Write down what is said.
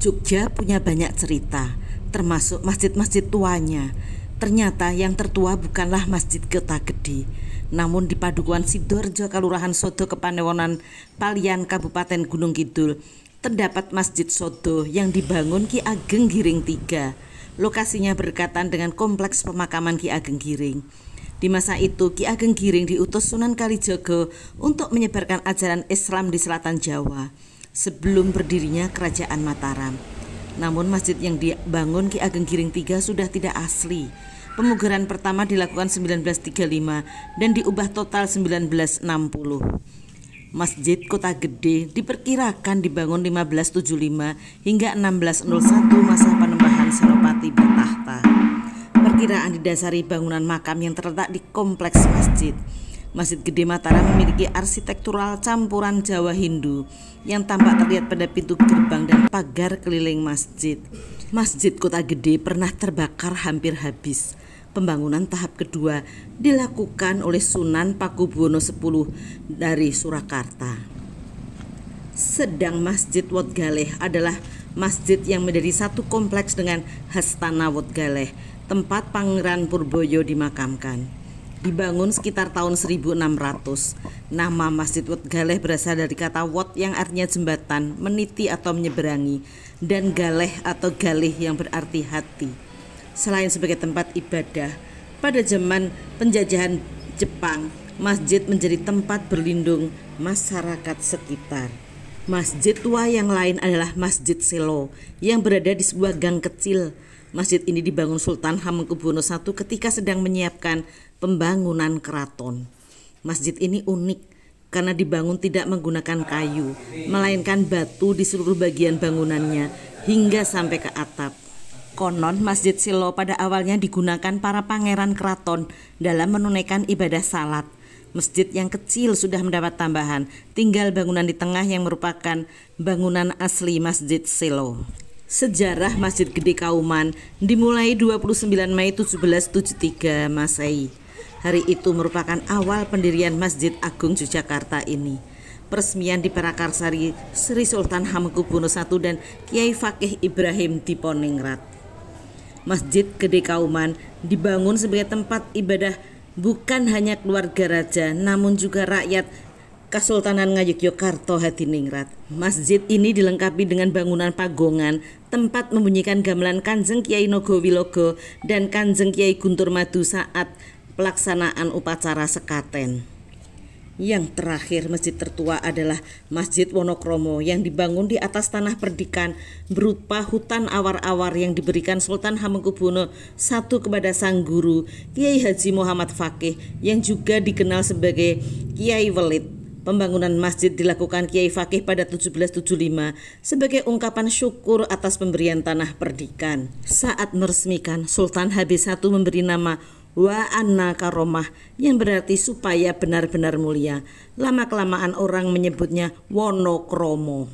Jogja punya banyak cerita, termasuk masjid-masjid tuanya. Ternyata yang tertua bukanlah Masjid Kota Gede, namun di Padukuhan Sidoarjo, Kalurahan Sodo, Kepanewonan, Palian, Kabupaten Gunung Kidul, terdapat Masjid Sodo yang dibangun Ki Ageng Giring III. Lokasinya berdekatan dengan kompleks pemakaman Ki Ageng Giring. Di masa itu, Ki Ageng Giring diutus Sunan Kalijaga untuk menyebarkan ajaran Islam di selatan Jawa sebelum berdirinya Kerajaan Mataram. Namun masjid yang dibangun Ki Ageng Giring III sudah tidak asli. Pemugaran pertama dilakukan 1935 dan diubah total 1960. Masjid Kota Gede diperkirakan dibangun 1575 hingga 1601 masa Panembahan Senopati bertahta. Perkiraan didasari bangunan makam yang terletak di kompleks masjid. Masjid Gede Mataram memiliki arsitektural campuran Jawa Hindu yang tampak terlihat pada pintu gerbang dan pagar keliling masjid. Masjid Kota Gede pernah terbakar hampir habis. Pembangunan tahap kedua dilakukan oleh Sunan Pakubuwono X dari Surakarta. Sedang Masjid Wat Galeh adalah masjid yang menjadi satu kompleks dengan Hastana Wat Galeh, tempat Pangeran Purboyo dimakamkan. Dibangun sekitar tahun 1600. Nama Masjid Wat Galeh berasal dari kata Wat yang artinya jembatan, meniti atau menyeberangi, dan Galeh atau Galih yang berarti hati. Selain sebagai tempat ibadah, pada zaman penjajahan Jepang, masjid menjadi tempat berlindung masyarakat sekitar. Masjid tua yang lain adalah Masjid Selo yang berada di sebuah gang kecil. Masjid ini dibangun Sultan Hamengkubuwono I ketika sedang menyiapkan pembangunan keraton. Masjid ini unik karena dibangun tidak menggunakan kayu, melainkan batu di seluruh bagian bangunannya hingga sampai ke atap. Konon Masjid Selo pada awalnya digunakan para pangeran keraton dalam menunaikan ibadah salat. Masjid yang kecil sudah mendapat tambahan, tinggal bangunan di tengah yang merupakan bangunan asli Masjid Selo. Sejarah Masjid Gede Kauman dimulai 29 Mei 1773 Masehi. Hari itu merupakan awal pendirian Masjid Agung Yogyakarta ini. Peresmian diprakarsari Sri Sultan Hamengkubuwono I dan Kiai Fakih Ibrahim Diponingrat. Masjid Gede Kauman dibangun sebagai tempat ibadah bukan hanya keluarga raja, namun juga rakyat Kesultanan Ngayogyakarta Hadiningrat. Masjid ini dilengkapi dengan bangunan pagongan, tempat membunyikan gamelan Kanjeng Kiai Nogowilogo dan Kanjeng Kiai Guntur Madu saat pelaksanaan upacara sekaten. Yang terakhir, masjid tertua adalah Masjid Wonokromo yang dibangun di atas tanah perdikan berupa hutan awar-awar yang diberikan Sultan Hamengkubuwono I kepada sang guru Kiai Haji Muhammad Fakih yang juga dikenal sebagai Kiai Welit. Pembangunan masjid dilakukan Kiai Fakih pada 1775 sebagai ungkapan syukur atas pemberian tanah perdikan. Saat meresmikan, Sultan HB I memberi nama Wa Anna Karomah yang berarti supaya benar-benar mulia. Lama-kelamaan orang menyebutnya Wonokromo.